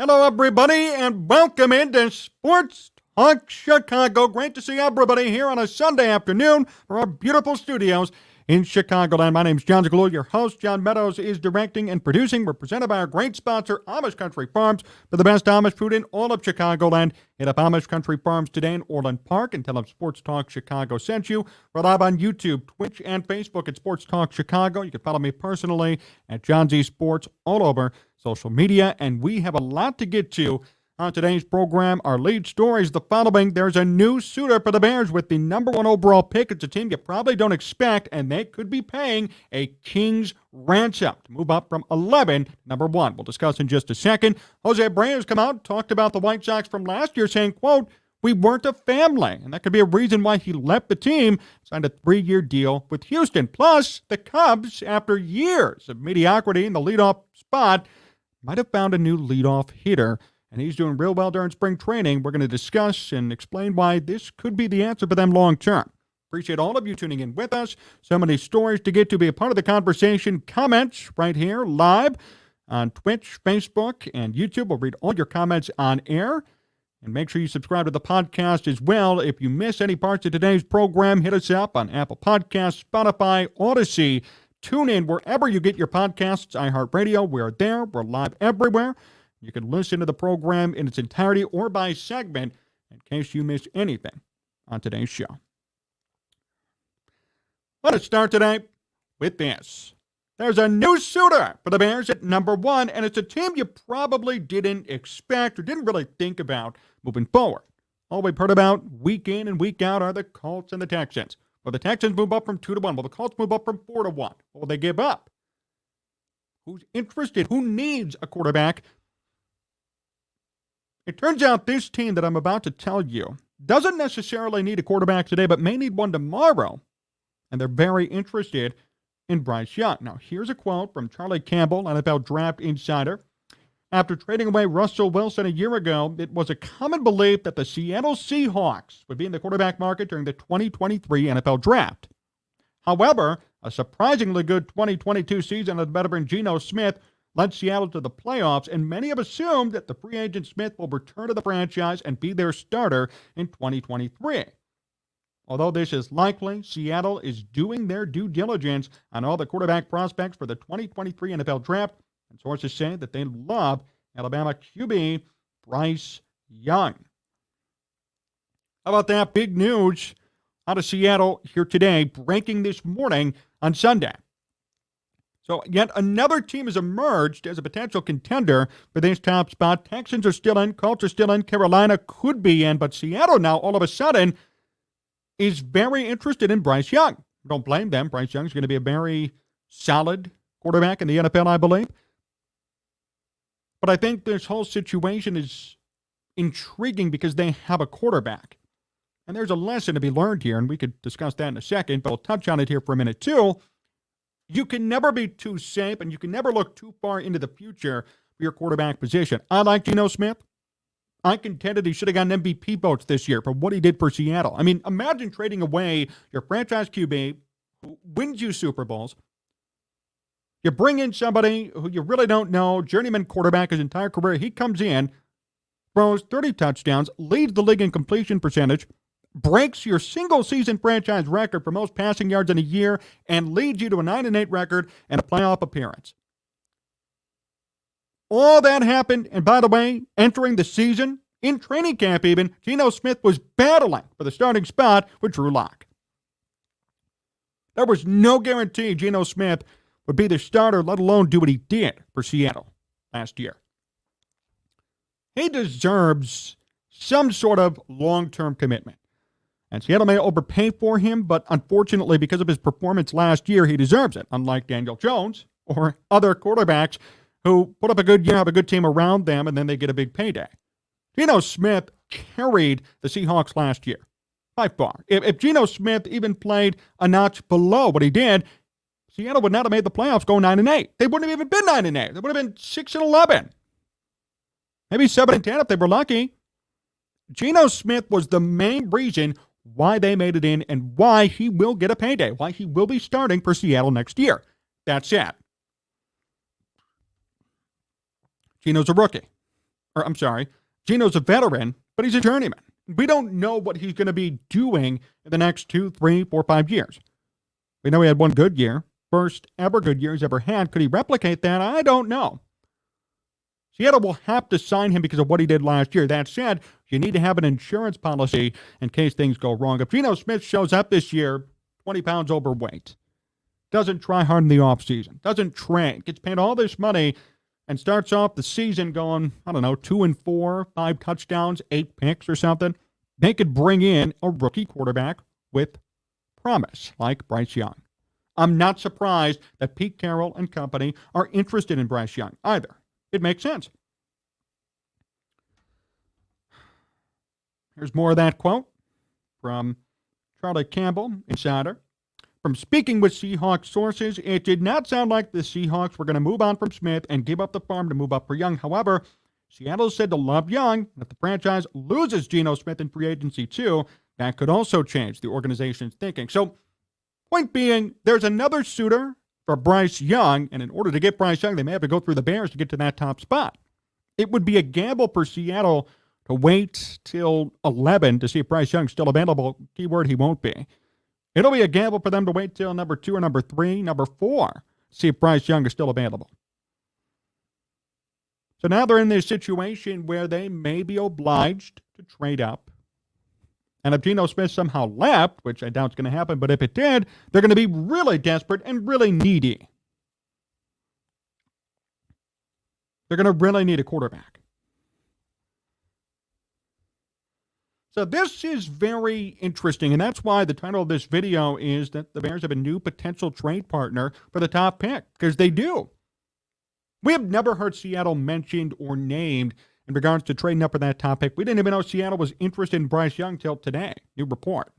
Hello, everybody, and welcome into Sports Talk Chicago. Great to see everybody here on a Sunday afternoon from our beautiful studios in Chicagoland. My name is John Zaghloul, your host. John Meadows is directing and producing. We're presented by our great sponsor, Amish Country Farms, for the best Amish food in all of Chicagoland. Hit up Amish Country Farms today in Orland Park and tell them Sports Talk Chicago sent you. We're live on YouTube, Twitch, and Facebook at Sports Talk Chicago. You can follow me personally at John Z Sports all over social media, and we have a lot to get to on today's program. Our lead story is the following. There's a new suitor for the Bears with the number one overall pick. It's a team you probably don't expect, and they could be paying a king's ransom to move up from 11 to number 1. We'll discuss in just a second. Jose Abreu has come out and talked about the White Sox from last year, saying, quote, "We weren't a family," and that could be a reason why he left the team, signed a 3-year deal with Houston. Plus, the Cubs, after years of mediocrity in the leadoff spot, might have found a new leadoff hitter, and he's doing real well during spring training. We're going to discuss and explain why this could be the answer for them long term. Appreciate all of you tuning in with us. So many stories to get to. Be a part of the conversation. Comments right here live on Twitch, Facebook, and YouTube. We'll read all your comments on air. And make sure you subscribe to the podcast as well. If you miss any parts of today's program, hit us up on Apple Podcasts, Spotify, Odyssey. Tune in wherever you get your podcasts. iHeartRadio, we're there. We're live everywhere. You can listen to the program in its entirety or by segment in case you miss anything on today's show. Let us start today with this. There's a new suitor for the Bears at number 1, and it's a team you probably didn't expect or didn't really think about moving forward. All we've heard about week in and week out are the Colts and the Texans. Will the Texans move up from 2 to 1? Will the Colts move up from 4 to 1? What will they give up? Who's interested? Who needs a quarterback? It turns out this team that I'm about to tell you doesn't necessarily need a quarterback today, but may need one tomorrow. And they're very interested in Bryce Young. Now, here's a quote from Charlie Campbell, NFL Draft Insider. After trading away Russell Wilson a year ago, it was a common belief that the Seattle Seahawks would be in the quarterback market during the 2023 NFL Draft. However, a surprisingly good 2022 season of veteran Geno Smith led Seattle to the playoffs, and many have assumed that the free agent Smith will return to the franchise and be their starter in 2023. Although this is likely, Seattle is doing their due diligence on all the quarterback prospects for the 2023 NFL Draft, and sources say that they love Alabama QB Bryce Young. How about that? Big news out of Seattle here today, breaking this morning on Sunday. So yet another team has emerged as a potential contender for this top spot. Texans are still in, Colts are still in, Carolina could be in, but Seattle now all of a sudden is very interested in Bryce Young. Don't blame them. Bryce Young is going to be a very solid quarterback in the NFL, I believe. But I think this whole situation is intriguing because they have a quarterback. And there's a lesson to be learned here, and we could discuss that in a second, but we'll touch on it here for a minute too. You can never be too safe, and you can never look too far into the future for your quarterback position. I like Geno Smith. I contended he should have gotten MVP votes this year for what he did for Seattle. I mean, imagine trading away your franchise QB who wins you Super Bowls. You bring in somebody who you really don't know, journeyman quarterback his entire career. He comes in, throws 30 touchdowns, leads the league in completion percentage, breaks your single-season franchise record for most passing yards in a year, and leads you to a 9-8 record and a playoff appearance. All that happened, and by the way, entering the season, in training camp even, Geno Smith was battling for the starting spot with Drew Lock. There was no guarantee Geno Smith would be the starter, let alone do what he did for Seattle last year. He deserves some sort of long-term commitment. And Seattle may overpay for him, but unfortunately, because of his performance last year, he deserves it, unlike Daniel Jones or other quarterbacks who put up a good year, have a good team around them, and then they get a big payday. Geno Smith carried the Seahawks last year, by far. If Geno Smith even played a notch below what he did, Seattle would not have made the playoffs going 9-8. They wouldn't have even been 9-8. They would have been 6-11. Maybe 7-10 if they were lucky. Geno Smith was the main reason why they made it in and why he will get a payday, why he will be starting for Seattle next year. That's it. Geno's a rookie. Or, I'm sorry, Geno's a veteran, but he's a journeyman. We don't know what he's going to be doing in the next 2, 3, 4, 5 years. We know he had one good year, first ever good year he's ever had. Could he replicate that? I don't know. Seattle will have to sign him because of what he did last year. That said, you need to have an insurance policy in case things go wrong. If Geno Smith shows up this year 20 pounds overweight, doesn't try hard in the offseason, doesn't train, gets paid all this money, and starts off the season going, 2-4, 5 touchdowns, 8 picks or something, they could bring in a rookie quarterback with promise, like Bryce Young. I'm not surprised that Pete Carroll and company are interested in Bryce Young either. It makes sense. Here's more of that quote from Charlie Campbell, insider. From speaking with Seahawks sources, it did not sound like the Seahawks were going to move on from Smith and give up the farm to move up for Young. However, Seattle said to love Young, and if the franchise loses Geno Smith in free agency too, that could also change the organization's thinking. So, point being, there's another suitor for Bryce Young, and in order to get Bryce Young, they may have to go through the Bears to get to that top spot. It would be a gamble for Seattle to wait till 11 to see if Bryce Young's still available. Keyword, he won't be. It'll be a gamble for them to wait till number 2 or number 3, number 4, see if Bryce Young is still available. So now they're in this situation where they may be obliged to trade up. And if Geno Smith somehow left, which I doubt is going to happen, but if it did, they're going to be really desperate and really needy. They're going to really need a quarterback. So this is very interesting, and that's why the title of this video is that the Bears have a new potential trade partner for the top pick, because they do. We have never heard Seattle mentioned or named in regards to trading up for that top pick. We didn't even know Seattle was interested in Bryce Young till today. New report.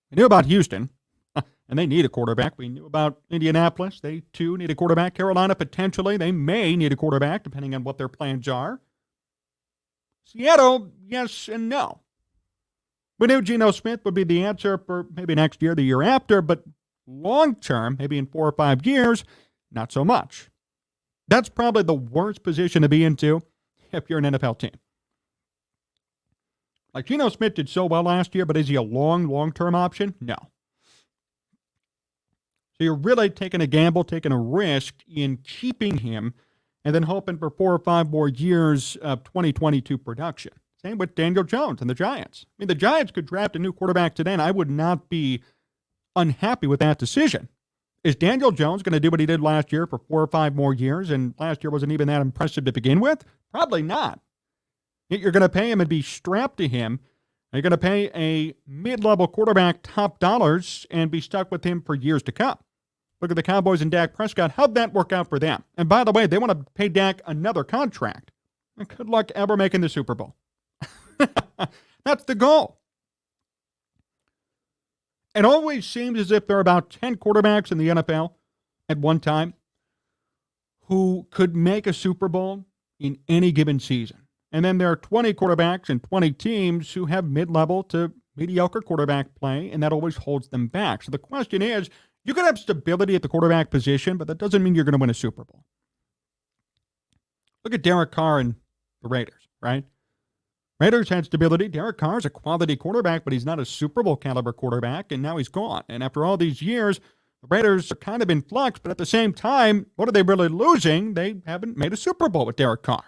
We knew about Houston, and they need a quarterback. We knew about Indianapolis. They, too, need a quarterback. Carolina, potentially. They may need a quarterback, depending on what their plans are. Seattle, yes and no. We knew Geno Smith would be the answer for maybe next year, the year after, but long term, maybe in 4 or 5 years, not so much. That's probably the worst position to be into if you're an NFL team. Like Geno Smith did so well last year, but is he a long-term option? No. So you're really taking a gamble, taking a risk in keeping him and then hoping for 4 or 5 more years of 2022 production. Same with Daniel Jones and the Giants. I mean, the Giants could draft a new quarterback today, and I would not be unhappy with that decision. Is Daniel Jones going to do what he did last year for 4 or 5 more years, and last year wasn't even that impressive to begin with? Probably not. You're going to pay him and be strapped to him. You're going to pay a mid-level quarterback top dollars and be stuck with him for years to come. Look at the Cowboys and Dak Prescott. How'd that work out for them? And by the way, they want to pay Dak another contract. And good luck ever making the Super Bowl. That's the goal. It always seems as if there are about 10 quarterbacks in the NFL at one time who could make a Super Bowl in any given season. And then there are 20 quarterbacks and 20 teams who have mid-level to mediocre quarterback play, and that always holds them back. So the question is, you can have stability at the quarterback position, but that doesn't mean you're going to win a Super Bowl. Look at Derek Carr and the Raiders, right? Raiders had stability. Derek Carr is a quality quarterback, but he's not a Super Bowl caliber quarterback, and now he's gone. And after all these years, the Raiders are kind of in flux, but at the same time, what are they really losing? They haven't made a Super Bowl with Derek Carr.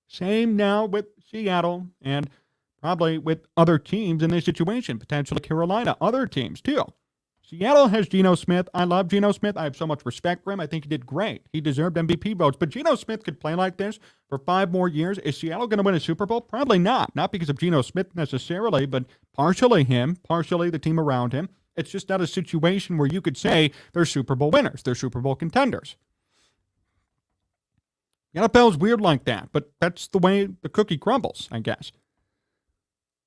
Same now with Seattle and probably with other teams in this situation, potentially Carolina, other teams too. Seattle has Geno Smith. I love Geno Smith. I have so much respect for him. I think he did great. He deserved MVP votes. But Geno Smith could play like this for 5 more years. Is Seattle going to win a Super Bowl? Probably not. Not because of Geno Smith necessarily, but partially him, partially the team around him. It's just not a situation where you could say they're Super Bowl winners. They're Super Bowl contenders. The NFL is weird like that, but that's the way the cookie crumbles, I guess.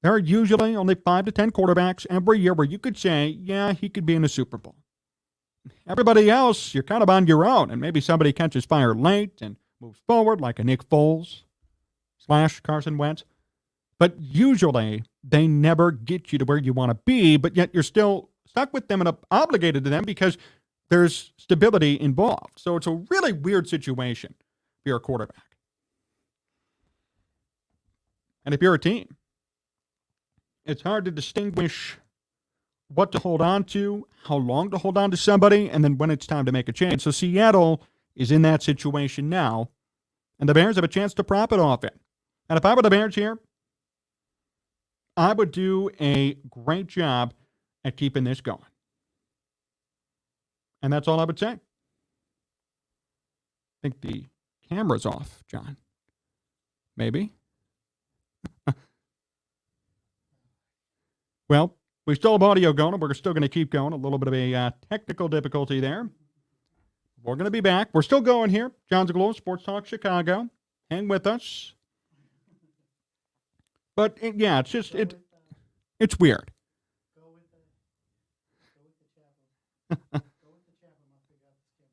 There are usually only 5 to 10 quarterbacks every year where you could say, yeah, he could be in a Super Bowl. Everybody else, you're kind of on your own, and maybe somebody catches fire late and moves forward like a Nick Foles / Carson Wentz. But usually, they never get you to where you want to be, but yet you're still stuck with them and obligated to them because there's stability involved. So it's a really weird situation if you're a quarterback. And if you're a team, it's hard to distinguish what to hold on to, how long to hold on to somebody, and then when it's time to make a change. So Seattle is in that situation now, and the Bears have a chance to profit off it. And if I were the Bears here, I would do a great job at keeping this going. And that's all I would say. I think the camera's off, John. Maybe. Well, we still have audio going, and we're still going to keep going. A little bit of a technical difficulty there. We're going to be back. We're still going here. John Zaghloul, Sports Talk Chicago. Hang with us. But, yeah, it's just, it's weird.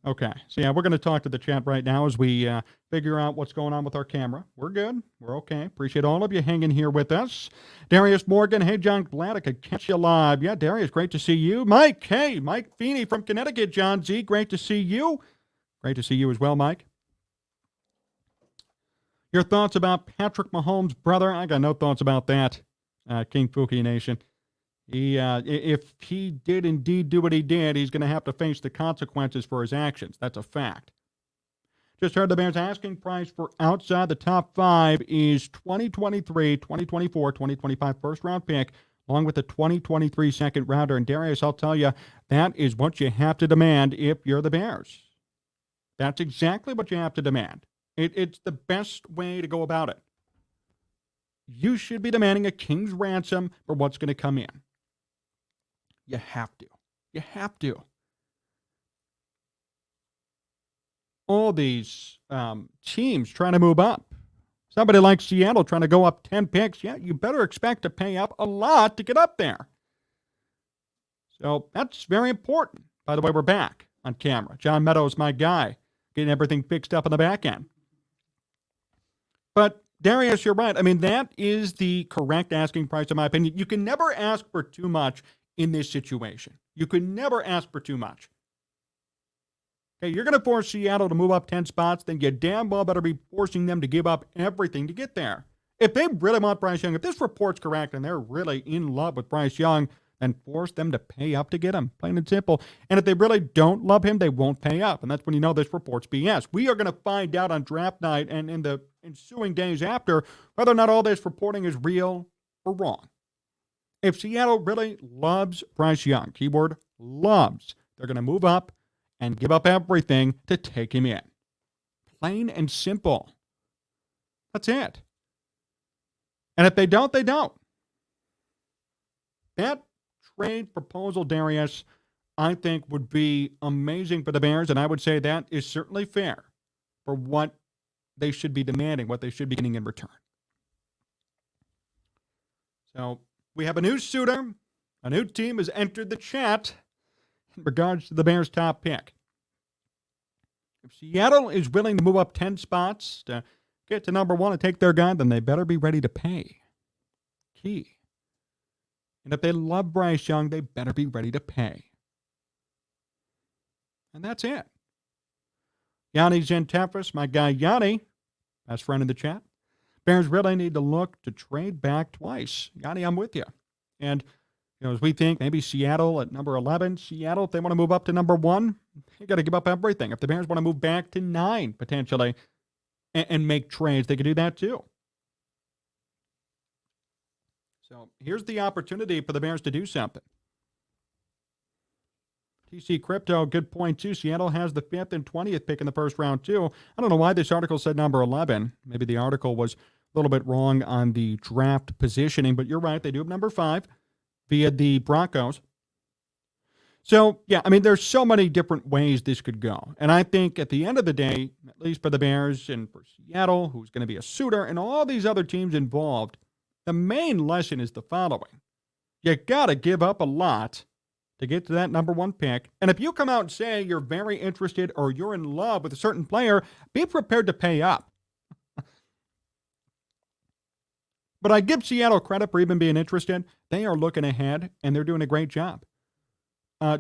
Okay, so yeah, we're going to talk to the chat right now as we figure out what's going on with our camera. We're good. We're okay. Appreciate all of you hanging here with us. Darius Morgan, hey, John, glad I could catch you live. Yeah, Darius, great to see you. Mike, hey, Mike Feeney from Connecticut. John Z, great to see you. Great to see you as well, Mike. Your thoughts about Patrick Mahomes' brother? I got no thoughts about that, King Fuki Nation. If he did indeed do what he did, he's going to have to face the consequences for his actions. That's a fact. Just heard the Bears' asking price for outside the top 5 is 2023, 2024, 2025 first-round pick, along with the 2023 second-rounder. And Darius, I'll tell you, that is what you have to demand if you're the Bears. That's exactly what you have to demand. It's the best way to go about it. You should be demanding a king's ransom for what's going to come in. You have to. You have to. All these teams trying to move up. Somebody like Seattle trying to go up 10 picks. Yeah, you better expect to pay up a lot to get up there. So that's very important. By the way, we're back on camera. John Meadows, my guy, getting everything fixed up on the back end. But Darius, you're right. I mean, that is the correct asking price, in my opinion. You can never ask for too much in this situation. You can never ask for too much. Okay, you're going to force Seattle to move up 10 spots, then you damn well better be forcing them to give up everything to get there. If they really want Bryce Young, if this report's correct and they're really in love with Bryce Young, then force them to pay up to get him, plain and simple. And if they really don't love him, they won't pay up. And that's when you know this report's BS. We are going to find out on draft night and in the ensuing days after whether or not all this reporting is real or wrong. If Seattle really loves Bryce Young, keyword loves, they're going to move up and give up everything to take him in. Plain and simple. That's it. And if they don't, they don't. That trade proposal, Darius, I think would be amazing for the Bears, and I would say that is certainly fair for what they should be demanding, what they should be getting in return. So we have a new suitor. A new team has entered the chat in regards to the Bears' top pick. If Seattle is willing to move up 10 spots to get to number 1 and take their guy, then they better be ready to pay. Key. And if they love Bryce Young, they better be ready to pay. And that's it. Yanni Zentefis, my guy Yanni, best friend in the chat. Bears really need to look to trade back twice. Yanni, I'm with you. And, as we think maybe Seattle at number 11, Seattle, if they want to move up to number 1, you got to give up everything. If the Bears want to move back to 9, potentially, and make trades, they could do that too. So here's the opportunity for the Bears to do something. TC Crypto, good point too. Seattle has the 5th and 20th pick in the first round too. I don't know why this article said number 11. Maybe the article was a little bit wrong on the draft positioning, but you're right. They do have number 5 via the Broncos. So, yeah, I mean, there's so many different ways this could go. And I think at the end of the day, at least for the Bears and for Seattle, who's going to be a suitor, and all these other teams involved, the main lesson is the following. You got to give up a lot to get to that number 1 pick. And if you come out and say you're very interested or you're in love with a certain player, be prepared to pay up. But I give Seattle credit for even being interested. They are looking ahead, and they're doing a great job.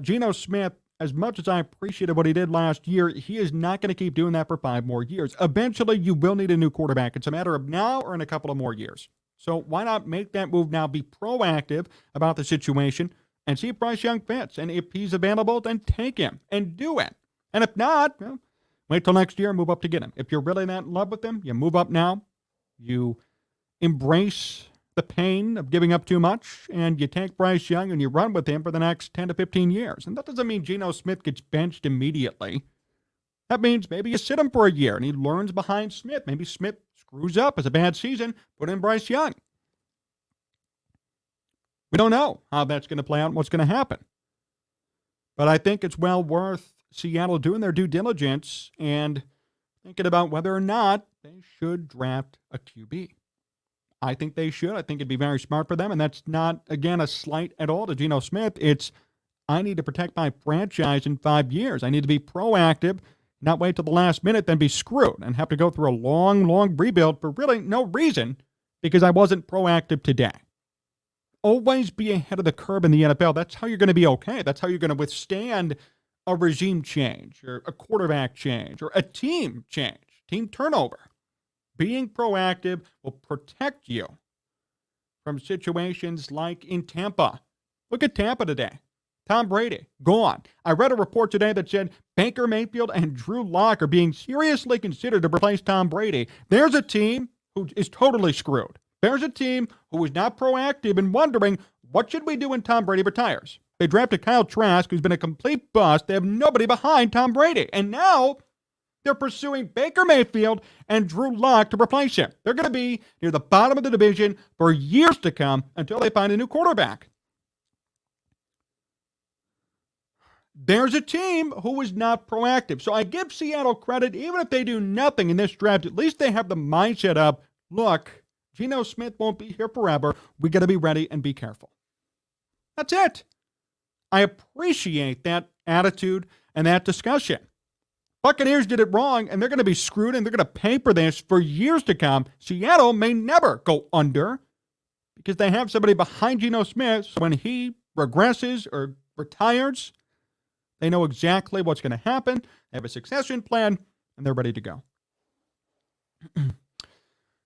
Geno Smith, as much as I appreciated what he did last year, he is not going to keep doing that for 5 more years. Eventually, you will need a new quarterback. It's a matter of now or in a couple of more years. So why not make that move now, be proactive about the situation, and see if Bryce Young fits. And if he's available, then take him and do it. And if not, well, wait till next year and move up to get him. If you're really not in love with him, you move up now. You embrace the pain of giving up too much, and you take Bryce Young and you run with him for the next 10 to 15 years. And that doesn't mean Geno Smith gets benched immediately. That means maybe you sit him for a year and he learns behind Smith. Maybe Smith screws up, as a bad season, put in Bryce Young. We don't know how that's going to play out and what's going to happen. But I think it's well worth Seattle doing their due diligence and thinking about whether or not they should draft a QB. I think they should. I think it'd be very smart for them. And that's not, again, a slight at all to Geno Smith. It's, I need to protect my franchise in 5 years. I need to be proactive, not wait till the last minute, then be screwed and have to go through a long, long rebuild for really no reason because I wasn't proactive today. Always be ahead of the curve in the NFL. That's how you're going to be okay. That's how you're going to withstand a regime change or a quarterback change or a team change, team turnover. Being proactive will protect you from situations like in Tampa. Look at Tampa today. Tom Brady, gone. I read a report today that said Baker Mayfield and Drew Lock are being seriously considered to replace Tom Brady. There's a team who is totally screwed. There's a team who is not proactive and wondering, what should we do when Tom Brady retires? They drafted Kyle Trask, who's been a complete bust. They have nobody behind Tom Brady. And now they're pursuing Baker Mayfield and Drew Lock to replace him. They're going to be near the bottom of the division for years to come until they find a new quarterback. There's a team who is not proactive. So I give Seattle credit, even if they do nothing in this draft, at least they have the mindset of, look, Geno Smith won't be here forever. We got to be ready and be careful. That's it. I appreciate that attitude and that discussion. Buccaneers did it wrong, and they're going to be screwed, and they're going to pay for this for years to come. Seattle may never go under because they have somebody behind Geno Smith. So when he regresses or retires, they know exactly what's going to happen. They have a succession plan, and they're ready to go.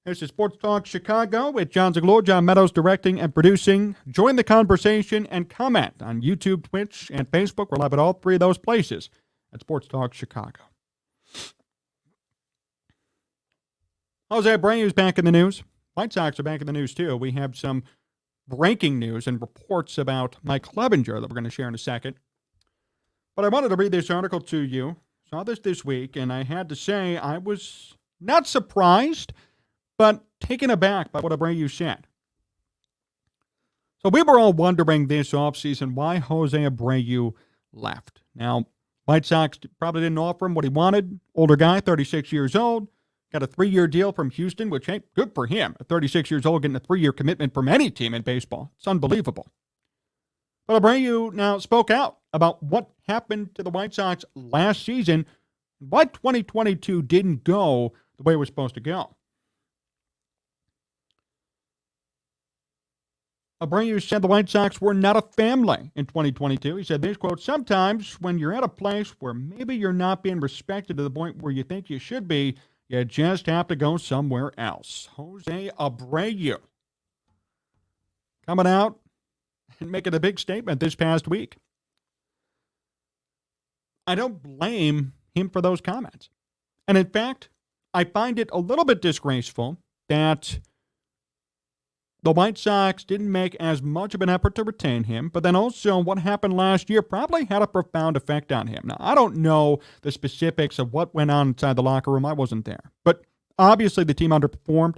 This is Sports Talk Chicago with John Zaghloul, John Meadows directing and producing. Join the conversation and comment on YouTube, Twitch, and Facebook. We're live at all three of those places at Sports Talk Chicago. Jose Abreu is back in the news. White Sox are back in the news, too. We have some breaking news and reports about Mike Clevinger that we're going to share in a second. But I wanted to read this article to you. Saw this week, and I had to say I was not surprised, but taken aback by what Abreu said. So we were all wondering this offseason why Jose Abreu left. Now, White Sox probably didn't offer him what he wanted. Older guy, 36 years old. Got a 3-year deal from Houston, which ain't good for him. At 36 years old, getting a 3-year commitment from any team in baseball. It's unbelievable. But Abreu now spoke out about what happened to the White Sox last season, why 2022 didn't go the way it was supposed to go. Abreu said the White Sox were not a family in 2022. He said this, quote, sometimes when you're at a place where maybe you're not being respected to the point where you think you should be, you just have to go somewhere else. Jose Abreu coming out and making a big statement this past week. I don't blame him for those comments. And in fact, I find it a little bit disgraceful that the White Sox didn't make as much of an effort to retain him, but then also what happened last year probably had a profound effect on him. Now, I don't know the specifics of what went on inside the locker room. I wasn't there. But obviously the team underperformed.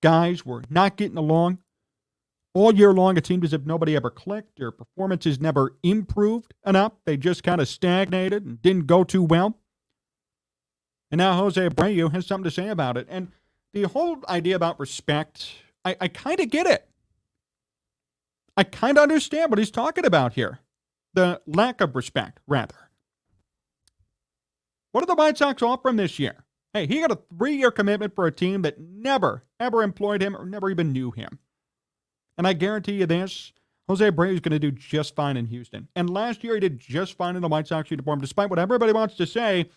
Guys were not getting along. All year long, it seemed as if nobody ever clicked. Their performances never improved enough. They just kind of stagnated and didn't go too well. And now Jose Abreu has something to say about it. And the whole idea about respect, I kind of get it. I kind of understand what he's talking about here. The lack of respect, rather. What did the White Sox offer him this year? Hey, he got a 3-year commitment for a team that never, ever employed him or never even knew him. And I guarantee you this, Jose Abreu is going to do just fine in Houston. And last year he did just fine in the White Sox uniform. Despite what everybody wants to say,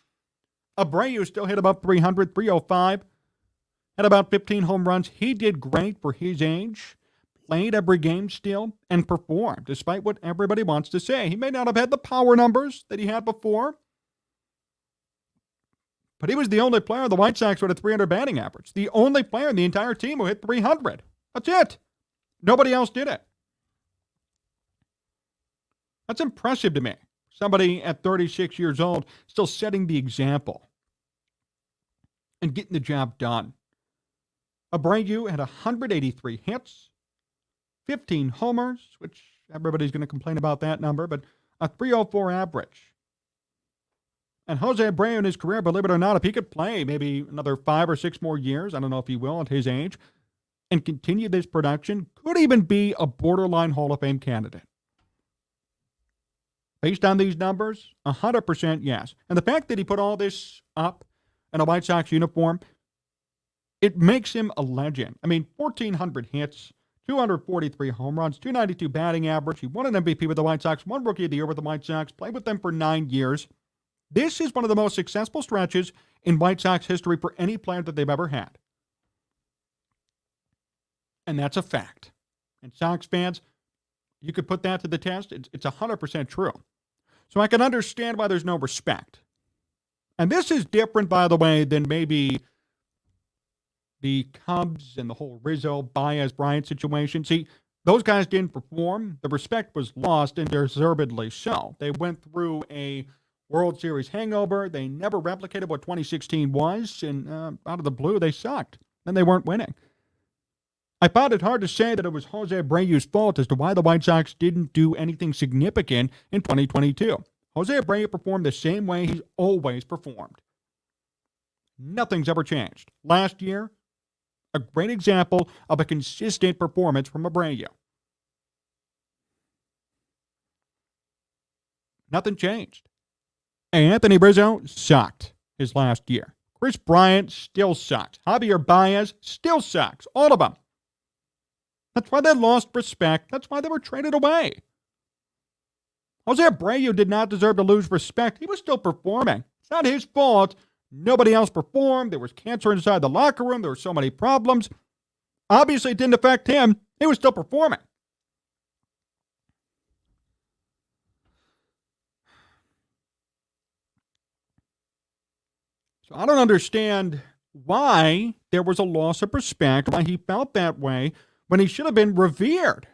Abreu still hit above 300, 305. Had about 15 home runs. He did great for his age. Played every game still and performed, despite what everybody wants to say. He may not have had the power numbers that he had before, but he was the only player on the White Sox with a 300 batting average. The only player in the entire team who hit 300. That's it. Nobody else did it. That's impressive to me. Somebody at 36 years old still setting the example and getting the job done. Abreu had 183 hits, 15 homers, which everybody's going to complain about that number, but a 304 average. And Jose Abreu in his career, believe it or not, if he could play maybe another 5 or 6 more years, I don't know if he will at his age, and continue this production, could even be a borderline Hall of Fame candidate. Based on these numbers, 100% yes. And the fact that he put all this up in a White Sox uniform, it makes him a legend. I mean, 1,400 hits, 243 home runs, 292 batting average. He won an MVP with the White Sox, won Rookie of the Year with the White Sox, played with them for 9 years. This is one of the most successful stretches in White Sox history for any player that they've ever had. And that's a fact. And Sox fans, you could put that to the test. It's 100% true. So I can understand why there's no respect. And this is different, by the way, than maybe the Cubs and the whole Rizzo, Baez, Bryant situation. See, those guys didn't perform. The respect was lost, and deservedly so. They went through a World Series hangover. They never replicated what 2016 was, and out of the blue, they sucked. And they weren't winning. I found it hard to say that it was Jose Abreu's fault as to why the White Sox didn't do anything significant in 2022. Jose Abreu performed the same way he's always performed. Nothing's ever changed. Last year, a great example of a consistent performance from Abreu. Nothing changed. Anthony Rizzo sucked his last year. Chris Bryant still sucks. Javier Baez still sucks. All of them. That's why they lost respect. That's why they were traded away. Jose Abreu did not deserve to lose respect. He was still performing. It's not his fault. Nobody else performed. There was cancer inside the locker room. There were so many problems. Obviously, it didn't affect him. He was still performing. So I don't understand why there was a loss of respect, why he felt that way when he should have been revered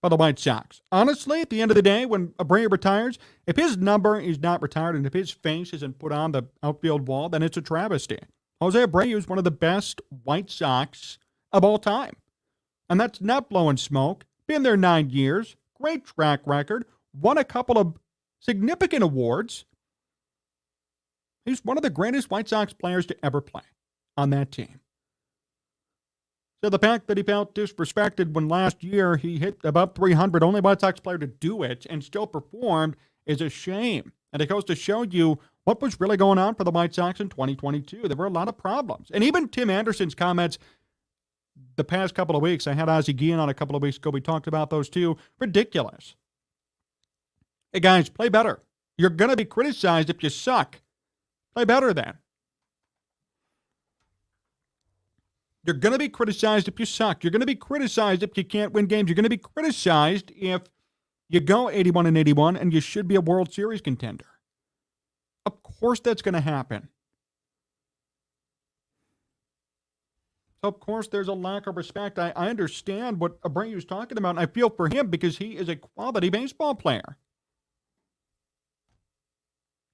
by the White Sox. Honestly, at the end of the day, when Abreu retires, if his number is not retired and if his face isn't put on the outfield wall, then it's a travesty. Jose Abreu is one of the best White Sox of all time. And that's not blowing smoke. Been there 9 years. Great track record. Won a couple of significant awards. He's one of the greatest White Sox players to ever play on that team. So the fact that he felt disrespected when last year he hit above 300, only White Sox player to do it, and still performed, is a shame. And it goes to show you what was really going on for the White Sox in 2022. There were a lot of problems. And even Tim Anderson's comments the past couple of weeks, I had Ozzie Guillen on a couple of weeks ago, we talked about those too, ridiculous. Hey guys, play better. You're going to be criticized if you suck. Play better then. You're going to be criticized if you suck. You're going to be criticized if you can't win games. You're going to be criticized if you go 81-81 and you should be a World Series contender. Of course that's going to happen. So, of course, there's a lack of respect. I understand what Abreu's talking about, and I feel for him because he is a quality baseball player.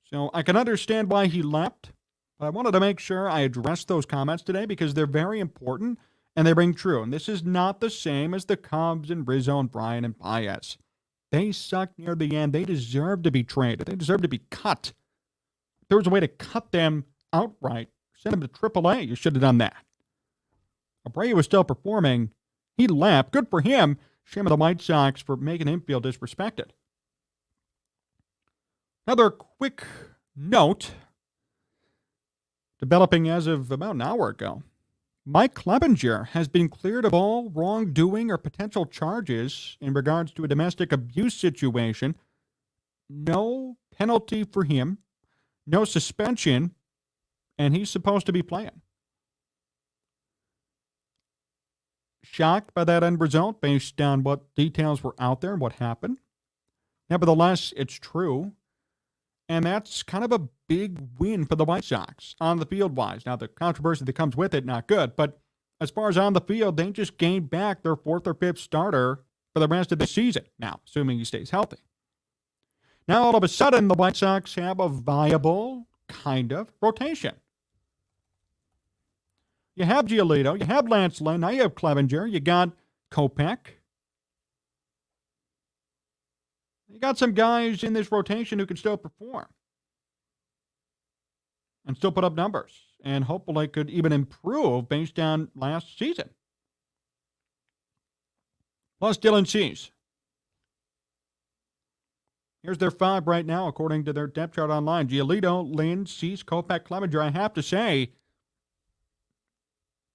So I can understand why he left. But I wanted to make sure I addressed those comments today because they're very important and they ring true. And this is not the same as the Cubs and Rizzo and Bryant and Baez. They sucked near the end. They deserve to be traded. They deserve to be cut. If there was a way to cut them outright, send them to AAA, you should have done that. Abreu was still performing. He left. Good for him. Shame of the White Sox for making him feel disrespected. Another quick note. Developing as of about an hour ago, Mike Clevenger has been cleared of all wrongdoing or potential charges in regards to a domestic abuse situation. No penalty for him, no suspension, and he's supposed to be playing. shocked by that end result based on what details were out there and what happened. Nevertheless, it's true. And that's kind of a big win for the White Sox on the field wise. Now, the controversy that comes with it, not good. But as far as on the field, they just gained back their fourth or fifth starter for the rest of the season. Now, assuming he stays healthy. Now, all of a sudden, the White Sox have a viable kind of rotation. You have Giolito, you have Lance Lynn, now you have Clevinger, you got Kopech. You got some guys in this rotation who can still perform and still put up numbers and hopefully could even improve based on last season. Plus Dylan Cease. Here's their five right now, according to their depth chart online. Giolito, Lynn, Cease, Kopech, Clevinger. I have to say,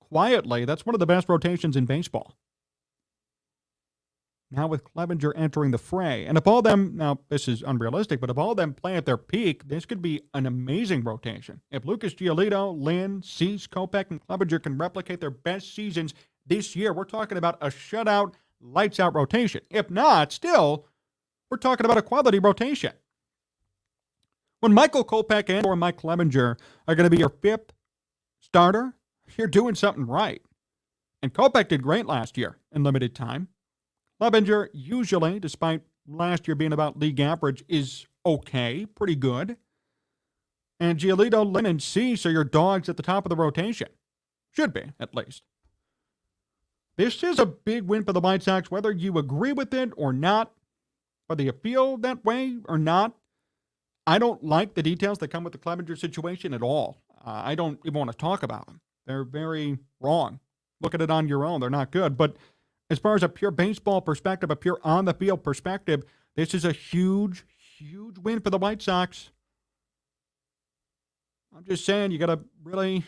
quietly, that's one of the best rotations in baseball. Now with Clevinger entering the fray. And if all of them, now this is unrealistic, but if all of them play at their peak, this could be an amazing rotation. If Lucas Giolito, Lynn, Cease, Kopech, and Clevinger can replicate their best seasons this year, we're talking about a shutout, lights-out rotation. If not, still, we're talking about a quality rotation. When Michael Kopech and or Mike Clevinger are going to be your fifth starter, you're doing something right. And Kopech did great last year in limited time. Clevinger, usually, despite last year being about league average, is okay, pretty good. And Giolito, Lynn, and Cease are your dogs at the top of the rotation. Should be, at least. This is a big win for the White Sox, whether you agree with it or not, whether you feel that way or not. I don't like the details that come with the Clevinger situation at all. I don't even want to talk about them. They're very wrong. Look at it on your own. They're not good. But as far as a pure baseball perspective, a pure on-the-field perspective, this is a huge, huge win for the White Sox. I'm just saying, you got to really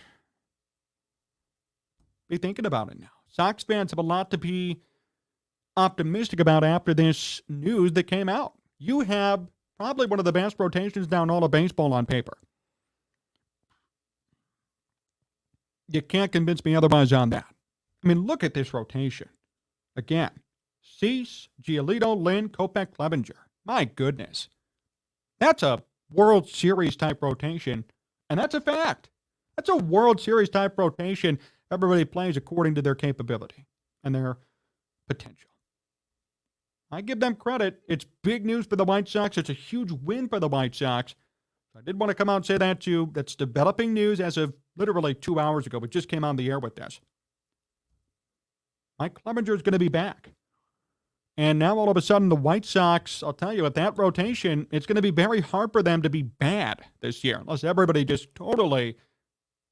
be thinking about it now. Sox fans have a lot to be optimistic about after this news that came out. You have probably one of the best rotations down all of baseball on paper. You can't convince me otherwise on that. I mean, look at this rotation. Again, Cease, Giolito, Lynn, Kopech, Clevinger. My goodness. That's a World Series type rotation, and that's a fact. That's a World Series type rotation. Everybody plays according to their capability and their potential. I give them credit. It's big news for the White Sox. It's a huge win for the White Sox. I did want to come out and say that too. That's developing news as of literally 2 hours ago. We just came on the air with this. Mike Clevinger is going to be back. And now all of a sudden the White Sox, I'll tell you, at that rotation, it's going to be very hard for them to be bad this year, unless everybody just totally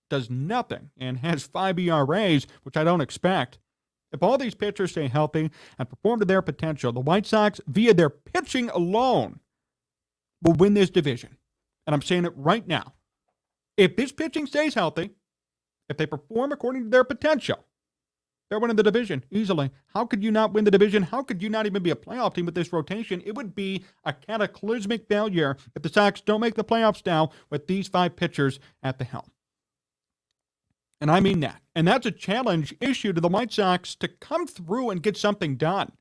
does nothing and has 5 ERAs, which I don't expect. If all these pitchers stay healthy and perform to their potential, the White Sox, via their pitching alone, will win this division. And I'm saying it right now. If this pitching stays healthy, if they perform according to their potential, they're winning the division easily. How could you not win the division? How could you not even be a playoff team with this rotation? It would be a cataclysmic failure if the Sox don't make the playoffs now with these 5 pitchers at the helm. And I mean that. And that's a challenge issue to the White Sox to come through and get something done.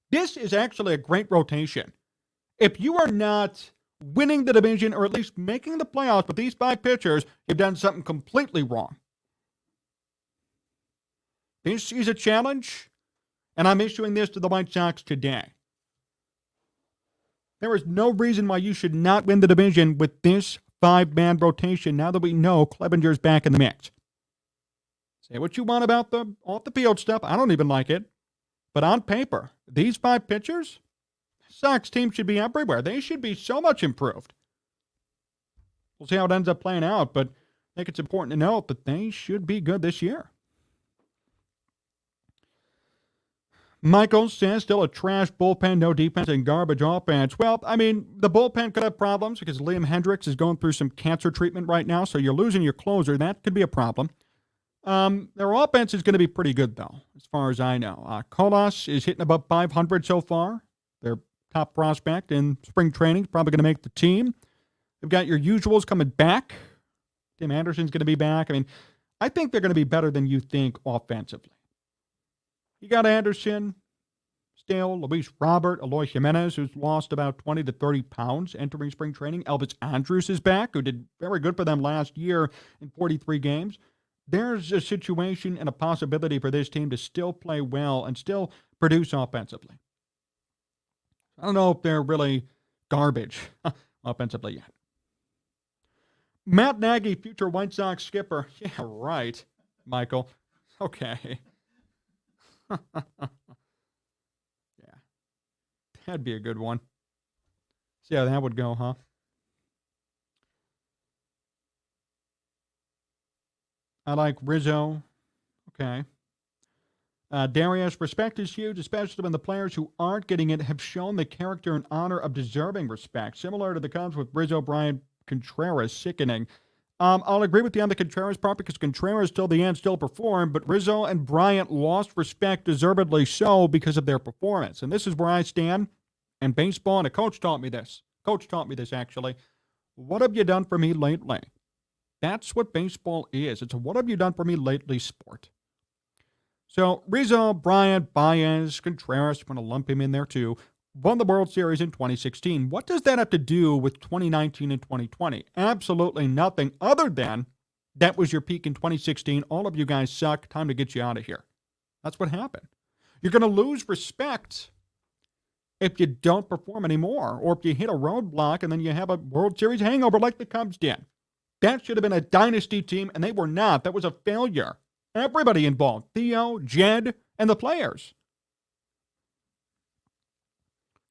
This is actually a great rotation. If you are not winning the division or at least making the playoffs with these 5 pitchers, you've done something completely wrong. This is a challenge, and I'm issuing this to the White Sox today. There is no reason why you should not win the division with this 5-man rotation now that we know Clevinger's back in the mix. Say what you want about the off-the-field stuff. I don't even like it. But on paper, these 5 pitchers, Sox team should be everywhere. They should be so much improved. We'll see how it ends up playing out, but I think it's important to note that they should be good this year. Michael says still a trash bullpen, no defense, and garbage offense. Well, I mean, the bullpen could have problems because Liam Hendriks is going through some cancer treatment right now, so you're losing your closer. That could be a problem. Their offense is going to be pretty good, though, as far as I know. Colas is hitting above 500 so far. Their top prospect in spring training, probably going to make the team. They've got your usuals coming back. Tim Anderson's going to be back. I mean, I think they're going to be better than you think offensively. You got Anderson, still, Luis Robert, Eloy Jimenez, who's lost about 20 to 30 pounds entering spring training. Elvis Andrus is back, who did very good for them last year in 43 games. There's a situation and a possibility for this team to still play well and still produce offensively. I don't know if they're really garbage offensively yet. Matt Nagy, future White Sox skipper. Yeah, right, Michael. Okay. Yeah. That'd be a good one. See how that would go, huh? I like Rizzo. Okay. Darius, respect is huge, especially when the players who aren't getting it have shown the character and honor of deserving respect. Similar to the Cubs with Rizzo, Bryant, Contreras, sickening. I'll agree with you on the Contreras part because Contreras till the end still performed, but Rizzo and Bryant lost respect, deservedly so, because of their performance. And this is where I stand. And baseball, and a coach taught me this. Coach taught me this, actually. What have you done for me lately? That's what baseball is. It's a what have you done for me lately sport. So Rizzo, Bryant, Baez, Contreras, I'm going to lump him in there too, won the World Series in 2016. What does that have to do with 2019 and 2020? Absolutely nothing other than that was your peak in 2016. All of you guys suck. Time to get you out of here. That's what happened. You're going to lose respect if you don't perform anymore, or if you hit a roadblock and then you have a World Series hangover like the Cubs did. That should have been a dynasty team, and they were not. That was a failure. Everybody involved, Theo, Jed, and the players.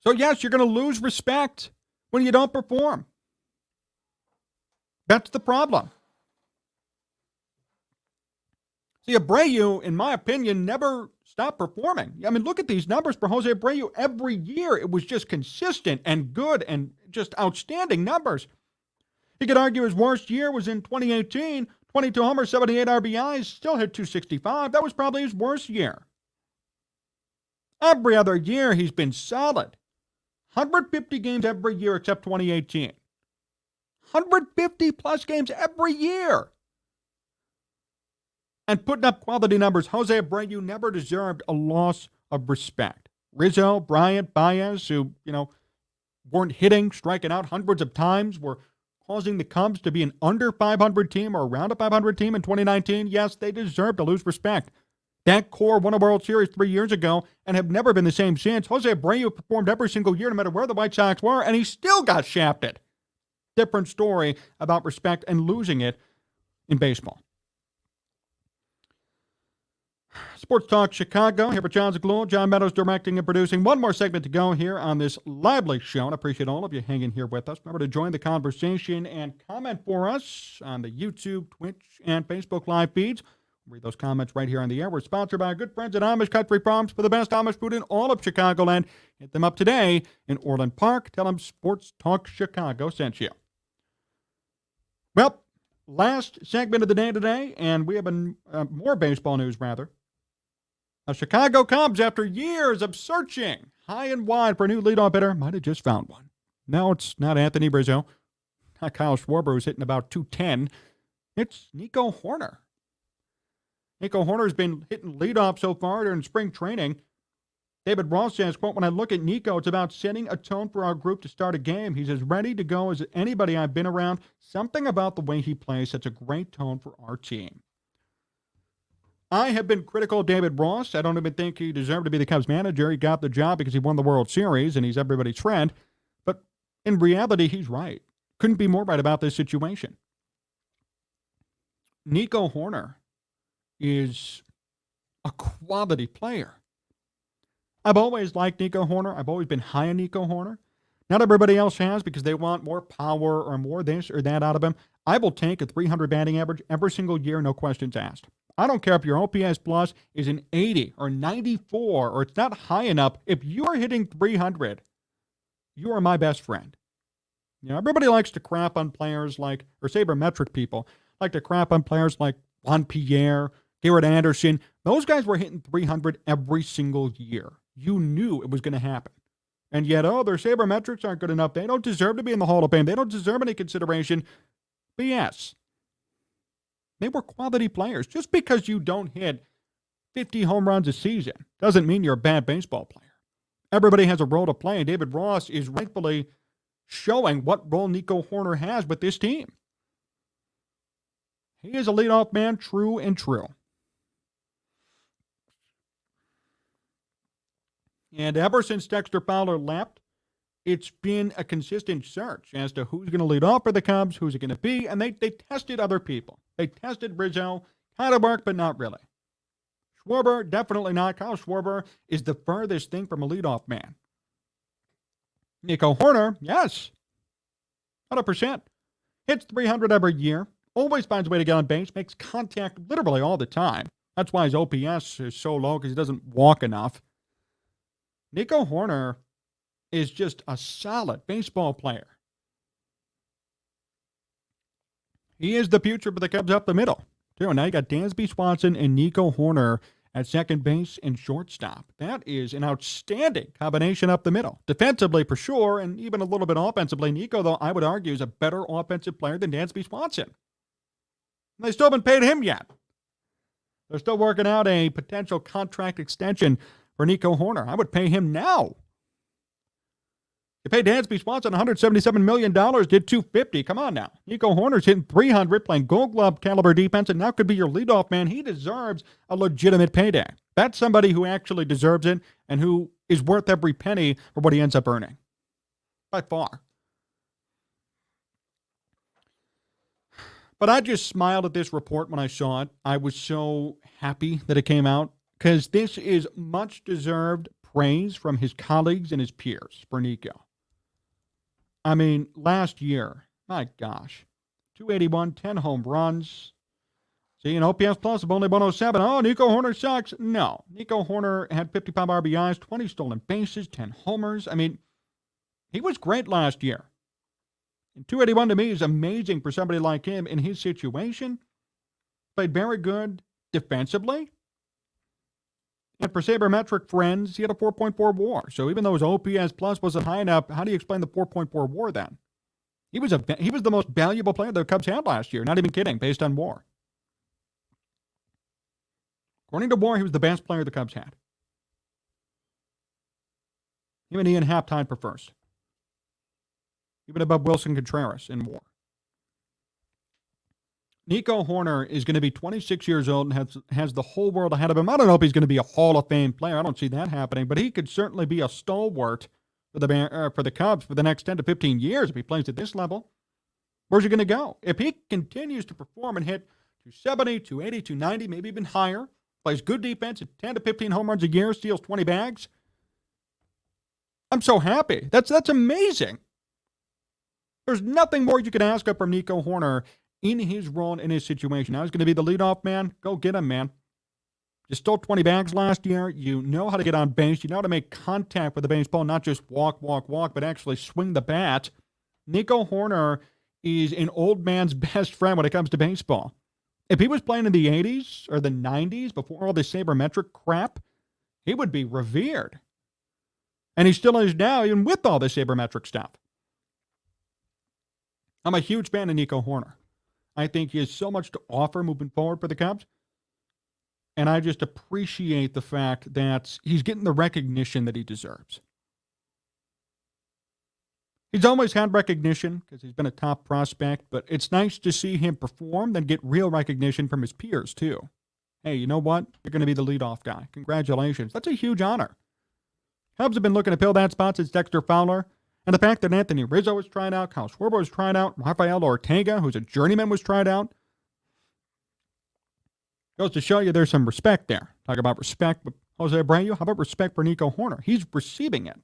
So, yes, you're going to lose respect when you don't perform. That's the problem. See, Abreu, in my opinion, never stopped performing. I mean, look at these numbers for Jose Abreu. Every year, it was just consistent and good and just outstanding numbers. You could argue his worst year was in 2018. 22 homers, 78 RBIs, still hit 265. That was probably his worst year. Every other year, he's been solid. 150 games every year except 2018. 150-plus games every year. And putting up quality numbers, Jose Abreu never deserved a loss of respect. Rizzo, Bryant, Baez, who, weren't hitting, striking out hundreds of times, were causing the Cubs to be an under 500 team or around a 500 team in 2019, yes, they deserve to lose respect. That core won a World Series 3 years ago and have never been the same since. Jose Abreu performed every single year no matter where the White Sox were, and he still got shafted. Different story about respect and losing it in baseball. Sports Talk Chicago, here for John Zaghloul. John Meadows directing and producing. One more segment to go here on this lively show, and I appreciate all of you hanging here with us. Remember to join the conversation and comment for us on the YouTube, Twitch, and Facebook live feeds. Read those comments right here on the air. We're sponsored by our good friends at Amish Country Farms for the best Amish food in all of Chicagoland. Hit them up today in Orland Park. Tell them Sports Talk Chicago sent you. Well, last segment of the day today, and we have more baseball news, rather. Chicago Cubs, after years of searching high and wide for a new leadoff hitter, might have just found one. No, it's not Anthony Rizzo, not Kyle Schwarber, who's hitting about 210. It's Nico Hoerner. Nico Hoerner's been hitting leadoff so far during spring training. David Ross says, quote, when I look at Nico, it's about setting a tone for our group to start a game. He's as ready to go as anybody I've been around. Something about the way he plays sets a great tone for our team. I have been critical of David Ross. I don't even think he deserved to be the Cubs manager. He got the job because he won the World Series and he's everybody's friend. But in reality, he's right. Couldn't be more right about this situation. Nico Hoerner is a quality player. I've always liked Nico Hoerner. I've always been high on Nico Hoerner. Not everybody else has because they want more power or more this or that out of him. I will take a 300 batting average every single year, no questions asked. I don't care if your OPS plus is an 80 or 94 or it's not high enough. If you are hitting 300, you are my best friend. Everybody likes to crap on players like, or sabermetric people, like to crap on players like Juan Pierre, Garrett Anderson. Those guys were hitting 300 every single year. You knew it was going to happen. And yet, their sabermetrics aren't good enough. They don't deserve to be in the Hall of Fame. They don't deserve any consideration. BS. They were quality players. Just because you don't hit 50 home runs a season doesn't mean you're a bad baseball player. Everybody has a role to play, and David Ross is rightfully showing what role Nico Hoerner has with this team. He is a leadoff man, true and true. And ever since Dexter Fowler left, it's been a consistent search as to who's going to lead off for the Cubs, who's it going to be, and they tested other people. They tested Rizzo, kind of worked, but not really. Schwarber, definitely not. Kyle Schwarber is the furthest thing from a leadoff man. Nico Hoerner, yes, 100%. Hits 300 every year, always finds a way to get on base, makes contact literally all the time. That's why his OPS is so low, because he doesn't walk enough. Nico Hoerner is just a solid baseball player. He is the future for the Cubs up the middle, too. And now you got Dansby Swanson and Nico Hoerner at second base and shortstop. That is an outstanding combination up the middle. Defensively, for sure, and even a little bit offensively. Nico, though, I would argue, is a better offensive player than Dansby Swanson. They still haven't paid him yet. They're still working out a potential contract extension for Nico Hoerner. I would pay him now. You paid Dansby Swanson $177 million, did $250. Come on now. Nico Hoerner's hitting $300, playing Gold Glove caliber defense, and now could be your leadoff man. He deserves a legitimate payday. That's somebody who actually deserves it and who is worth every penny for what he ends up earning. By far. But I just smiled at this report when I saw it. I was so happy that it came out, because this is much deserved praise from his colleagues and his peers for Nico. I mean, last year, my gosh, 281, 10 home runs. See, an OPS plus of only 107. Oh, Nico Hoerner sucks. No, Nico Hoerner had 55 RBIs, 20 stolen bases, 10 homers. I mean, he was great last year. And 281 to me is amazing for somebody like him in his situation. Played very good defensively. And for sabermetric friends, he had a 4.4 WAR. So even though his OPS plus wasn't high enough, how do you explain the 4.4 WAR then? He was the most valuable player the Cubs had last year. Not even kidding, based on WAR. According to WAR, he was the best player the Cubs had. Him and Ian Happ tied for first. Even above Wilson Contreras in WAR. Nico Hoerner is going to be 26 years old and has the whole world ahead of him. I don't know if he's going to be a Hall of Fame player. I don't see that happening, but he could certainly be a stalwart for the Cubs for the next 10 to 15 years if he plays at this level. Where's he going to go? If he continues to perform and hit 270, 280, 290, maybe even higher, plays good defense at 10 to 15 home runs a year, steals 20 bags, I'm so happy. That's amazing. There's nothing more you can ask of from Nico Hoerner in his role, in his situation. Now he's going to be the leadoff man. Go get him, man. You stole 20 bags last year. You know how to get on base. You know how to make contact with the baseball, not just walk, but actually swing the bat. Nico Hoerner is an old man's best friend when it comes to baseball. If he was playing in the 80s or the 90s before all this sabermetric crap, he would be revered. And he still is now, even with all this sabermetric stuff. I'm a huge fan of Nico Hoerner. I think he has so much to offer moving forward for the Cubs. And I just appreciate the fact that he's getting the recognition that he deserves. He's always had recognition because he's been a top prospect, but it's nice to see him perform, then get real recognition from his peers, too. Hey, you know what? You're going to be the leadoff guy. Congratulations. That's a huge honor. Cubs have been looking to fill that spot since Dexter Fowler. And the fact that Anthony Rizzo was tried out, Kyle Schwarber was tried out, Rafael Ortega, who's a journeyman, was tried out, goes to show you there's some respect there. Talk about respect with Jose Abreu. How about respect for Nico Hoerner? He's receiving it,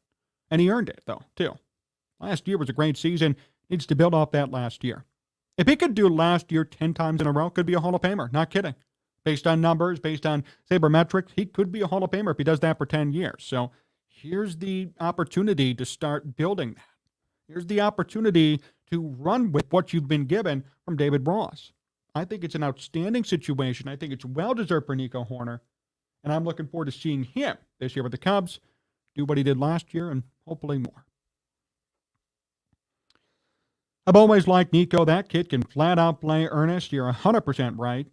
and he earned it, though, too. Last year was a great season. Needs to build off that last year. If he could do last year 10 times in a row, could be a Hall of Famer. Not kidding. Based on numbers, based on sabermetrics, he could be a Hall of Famer if he does that for 10 years. So here's the opportunity to start building that. Here's the opportunity to run with what you've been given from David Ross. I think it's an outstanding situation. I think it's well-deserved for Nico Hoerner. And I'm looking forward to seeing him this year with the Cubs do what he did last year and hopefully more. I've always liked Nico. That kid can flat out play earnest. You're 100% right.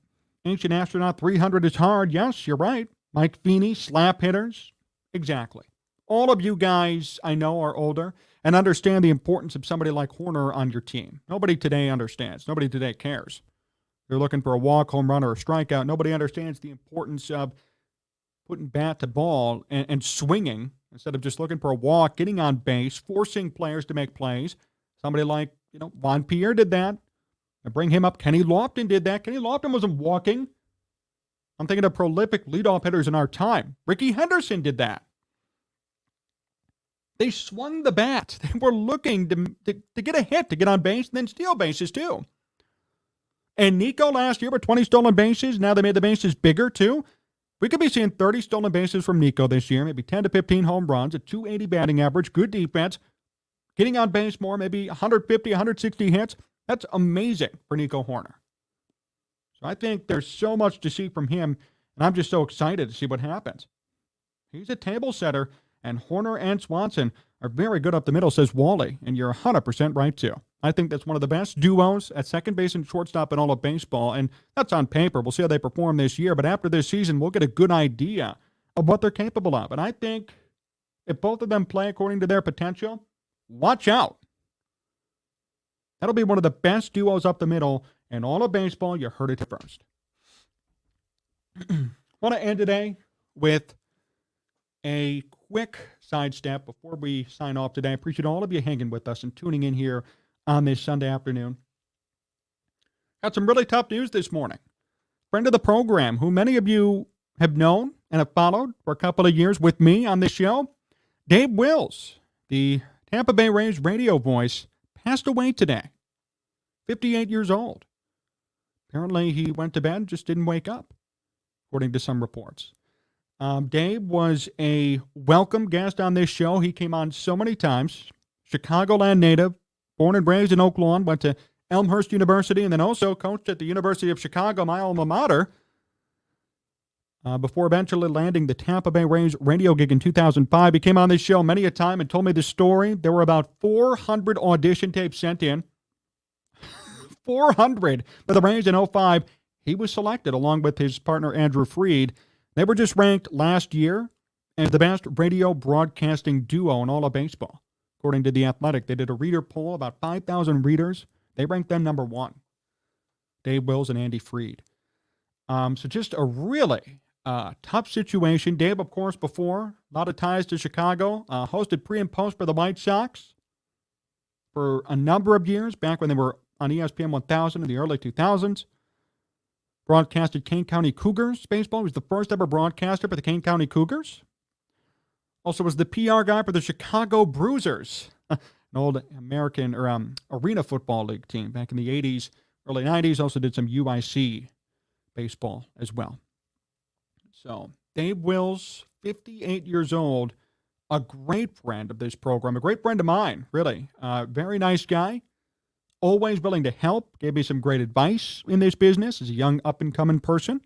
Ancient Astronaut 300 is hard. Yes, you're right. Mike Feeney, slap hitters. Exactly. All of you guys I know are older and understand the importance of somebody like Hoerner on your team. Nobody today understands. Nobody today cares. You're looking for a walk, home run, or a strikeout. Nobody understands the importance of putting bat to ball and swinging instead of just looking for a walk, getting on base, forcing players to make plays. Somebody like, Juan Pierre did that. I bring him up. Kenny Lofton did that. Kenny Lofton wasn't walking. I'm thinking of prolific leadoff hitters in our time. Ricky Henderson did that. They swung the bat. They were looking to get a hit, to get on base, and then steal bases too. And Nico last year with 20 stolen bases. Now they made the bases bigger too. We could be seeing 30 stolen bases from Nico this year, maybe 10 to 15 home runs, a 280 batting average, good defense, getting on base more, maybe 150, 160 hits. That's amazing for Nico Hoerner. So I think there's so much to see from him, and I'm just so excited to see what happens. He's a table setter, and Hoerner and Swanson are very good up the middle, says Wally, and you're 100% right, too. I think that's one of the best duos at second base and shortstop in all of baseball, and that's on paper. We'll see how they perform this year, but after this season, we'll get a good idea of what they're capable of. And I think if both of them play according to their potential, watch out. That'll be one of the best duos up the middle in all of baseball. You heard it first. I want to end today with a quick sidestep before we sign off today. I appreciate all of you hanging with us and tuning in here on this Sunday afternoon. Got some really tough news this morning. Friend of the program, who many of you have known and have followed for a couple of years with me on this show, Dave Wills, the Tampa Bay Rays radio voice, passed away today. 58 years old. Apparently he went to bed and just didn't wake up, according to some reports. Dave was a welcome guest on this show. He came on so many times. Chicagoland native, born and raised in Oak Lawn, went to Elmhurst University, and then also coached at the University of Chicago, my alma mater, before eventually landing the Tampa Bay Rays radio gig in 2005. He came on this show many a time and told me this story. There were about 400 audition tapes sent in. 400 for the Rays in 2005. He was selected along with his partner Andrew Fried. They were just ranked last year as the best radio broadcasting duo in all of baseball. According to The Athletic, they did a reader poll, about 5,000 readers. They ranked them number one, Dave Wills and Andy Fried. So just a really tough situation. Dave, of course, before, a lot of ties to Chicago, hosted pre and post for the White Sox for a number of years, back when they were on ESPN 1000 in the early 2000s. Broadcasted Kane County Cougars baseball. He was the first ever broadcaster for the Kane County Cougars. Also was the PR guy for the Chicago Bruisers, an old American or Arena Football League team back in the 80s, early 90s. Also did some UIC baseball as well. So Dave Wills, 58 years old, a great friend of this program, a great friend of mine, really. Very nice guy. Always willing to help. Gave me some great advice in this business as a young up-and-coming person.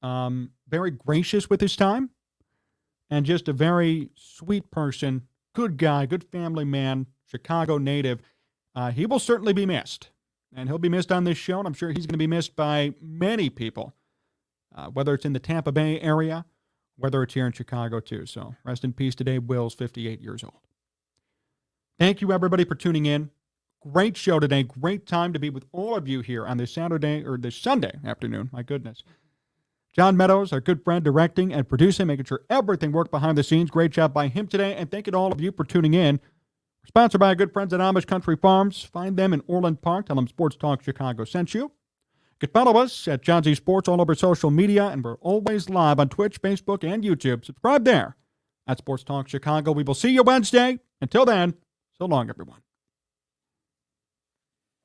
Very gracious with his time. And just a very sweet person. Good guy, good family man, Chicago native. He will certainly be missed. And he'll be missed on this show, and I'm sure he's going to be missed by many people. Whether it's in the Tampa Bay area, whether it's here in Chicago too. So rest in peace to Dave Wills, 58 years old. Thank you, everybody, for tuning in. Great show today. Great time to be with all of you here on this Saturday or this Sunday afternoon. My goodness. John Meadows, our good friend, directing and producing, making sure everything worked behind the scenes. Great job by him today. And thank you to all of you for tuning in. We're sponsored by our good friends at Amish Country Farms. Find them in Orland Park. Tell them Sports Talk Chicago sent you. You can follow us at John Z Sports all over social media. And we're always live on Twitch, Facebook, and YouTube. Subscribe there at Sports Talk Chicago. We will see you Wednesday. Until then, so long, everyone.